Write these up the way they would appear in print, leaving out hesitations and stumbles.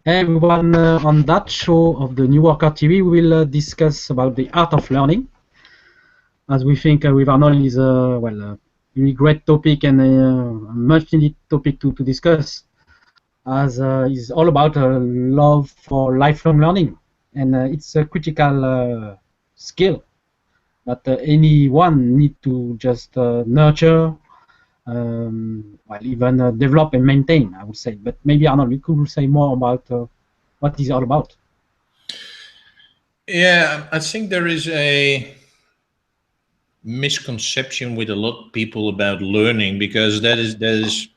Hey everyone, on that show of the New Worker TV, we will discuss about the art of learning, as we think with Arnold is a really great topic and a much needed topic to discuss, as is all about love for lifelong learning, and it's a critical skill that anyone need to just nurture, even develop and maintain, I would say. But maybe Arnold, you could say more about what is all about. Yeah, I think there is a misconception with a lot of people about learning because that is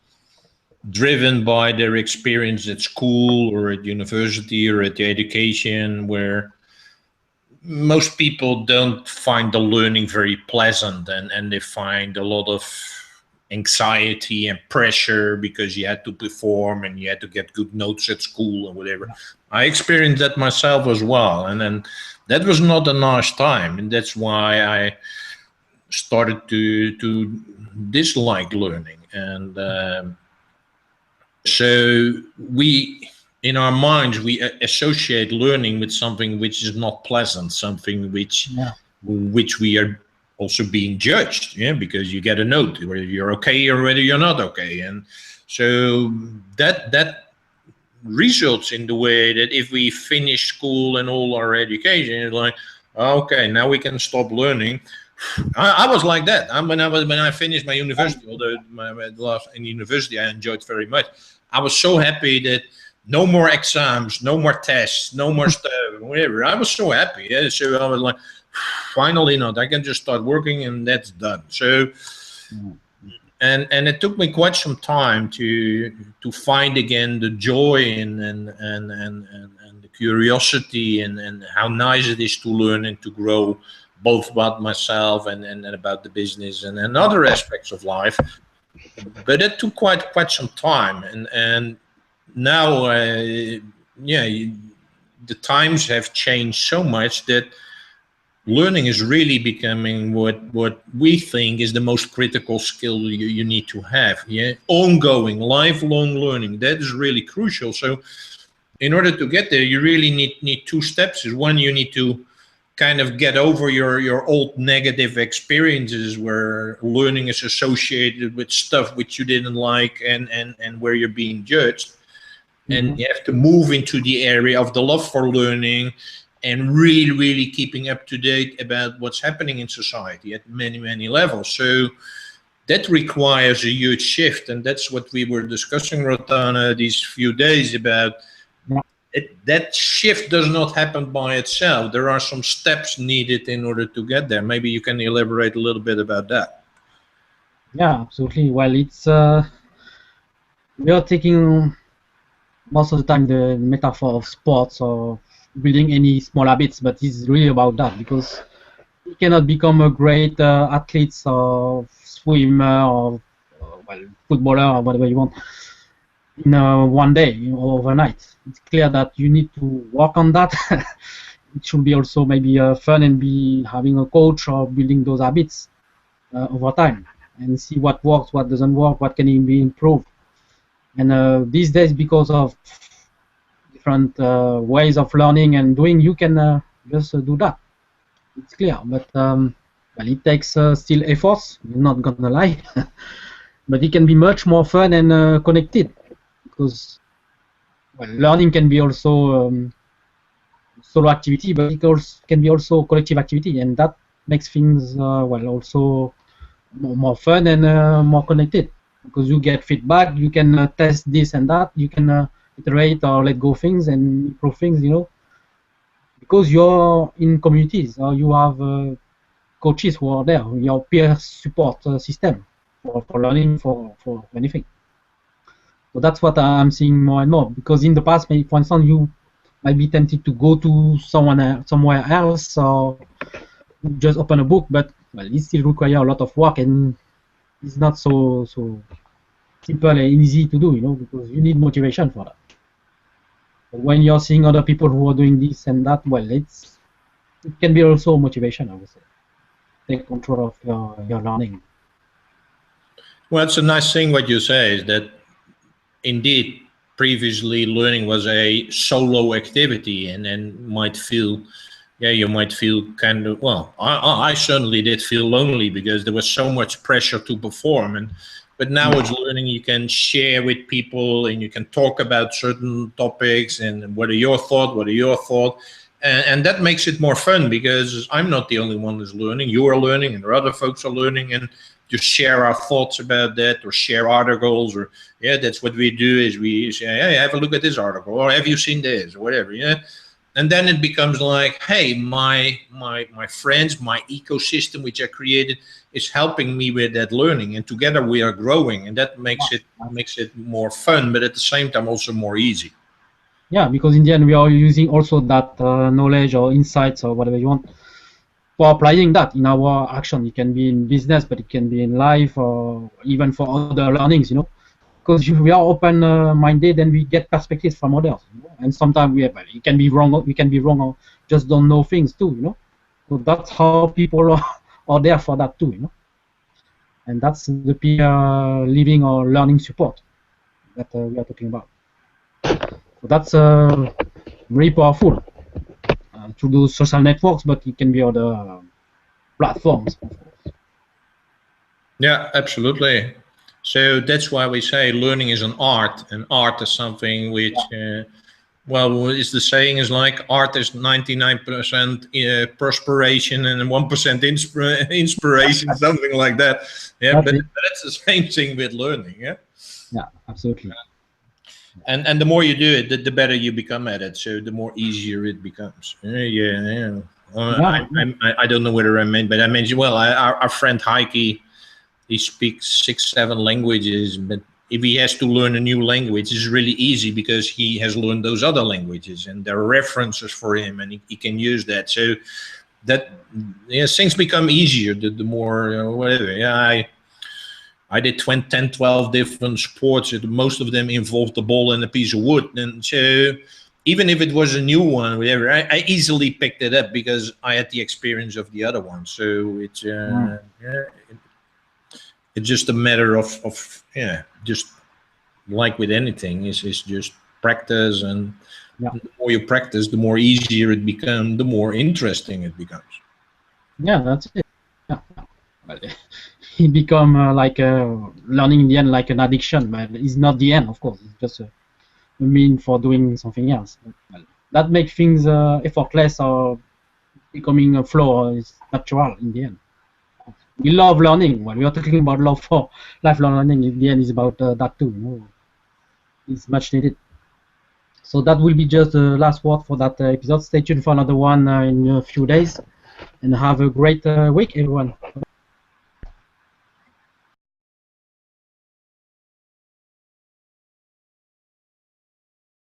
driven by their experience at school or at university or at the education, where most people don't find the learning very pleasant, and they find a lot of anxiety and pressure because you had to perform and you had to get good notes at school or whatever. I experienced that myself as well, and then that was not a nice time, and that's why I started to dislike learning. And so we, in our minds, we associate learning with something which is not pleasant, something which we are also being judged, yeah, because you get a note whether you're okay or whether you're not okay. And so that results in the way that if we finish school and all our education, it's like, okay, now we can stop learning. I was like that. When I finished my university, although my last in university I enjoyed very much, I was so happy that no more exams, no more tests, no more stuff, whatever. I was so happy. Yeah? So I was like, finally, not. I can just start working and that's done. So, and it took me quite some time to find again the joy and the curiosity and how nice it is to learn and to grow, both about myself and about the business and other aspects of life. But it took quite some time, and now, the times have changed so much that learning is really becoming what we think is the most critical skill you need to have. Yeah, ongoing, lifelong learning, that is really crucial. So, in order to get there, you really need two steps. Is one, you need to kind of get over your old negative experiences where learning is associated with stuff which you didn't like and where you're being judged. And you have to move into the area of the love for learning and really keeping up to date about what's happening in society at many levels. So that requires a huge shift, and that's what we were discussing, Rotana, these few days about. That shift does not happen by itself. There are some steps needed in order to get there. Maybe you can elaborate a little bit about that. Yeah, absolutely. Well, it's we are taking most of the time the metaphor of sports or building any small habits, but it's really about that, because you cannot become a great athlete or swimmer or footballer or whatever you want in one day, overnight. It's clear that you need to work on that. It should be also maybe fun and be having a coach or building those habits over time and see what works, what doesn't work, what can be improved. And these days, because of different ways of learning and doing, you can just do that. It's clear, but well, it takes still efforts. I'm not gonna lie, but it can be much more fun and connected, because well, learning can be also solo activity, but it also can be also collective activity, and that makes things well also more fun and more connected, because you get feedback, you can test this and that, you can iterate or let go things and improve things, because you're in communities or you have coaches who are there, your peer support system for learning for anything. So that's what I'm seeing more and more, because in the past, maybe, for instance, you might be tempted to go to somewhere else or just open a book, but well, it still requires a lot of work and it's not so simple and easy to do, because you need motivation for that. But when you're seeing other people who are doing this and that, well, it can be also motivation, I would say. Take control of your learning. Well, it's a nice thing what you say is that indeed previously learning was a solo activity, and then might feel, yeah, you might feel kind of, well, I certainly did feel lonely because there was so much pressure to perform. But now with learning, you can share with people and you can talk about certain topics and what are your thoughts, and that makes it more fun because I'm not the only one who's learning. You are learning, and there are other folks are learning, and just share our thoughts about that, or share articles, or yeah, that's what we do. Is we say, hey, have a look at this article, or have you seen this, or whatever, yeah. And then it becomes like, hey, my friends, my ecosystem which I created is helping me with that learning, and together we are growing, and that makes it more fun, but at the same time also more easy. Yeah, because in the end we are using also that knowledge or insights or whatever you want for applying that in our action. It can be in business, but it can be in life or even for other learnings, because if we are open-minded, then we get perspectives from others, and sometimes it can be wrong. We can be wrong or just don't know things too. So that's how people are there for that too. And that's the peer living or learning support that we are talking about. So that's very powerful through those social networks, but it can be other platforms. Yeah, absolutely. So that's why we say learning is an art, and art is something which, well, is the saying is like art is 99% perspiration and 1% inspiration, something like that. Yeah, but it's the same thing with learning. Yeah. Yeah, absolutely. And the more you do it, the better you become at it. So the more easier it becomes. Yeah. I don't know whether I meant, but I mentioned, well, our friend Heike, he speaks 6-7 languages, but if he has to learn a new language, it's really easy because he has learned those other languages and there are references for him, and he can use that. So that, yeah, things become easier the more whatever. Yeah, I did 10, 12 different sports. Most of them involved the ball and a piece of wood. And so even if it was a new one, whatever, I easily picked it up because I had the experience of the other one. So it's it's just a matter of just like with anything, is just practice, and the more you practice, the more easier it becomes, the more interesting it becomes. Yeah, that's it. Yeah. Well, it become learning in the end like an addiction, but it's not the end, of course. It's just a mean for doing something else. Well, that makes things effortless or becoming a flow is natural in the end. We love learning. When we are talking about love for lifelong learning, in the end, is about that too. It's much needed. So that will be just the last word for that episode. Stay tuned for another one in a few days, and have a great week, everyone.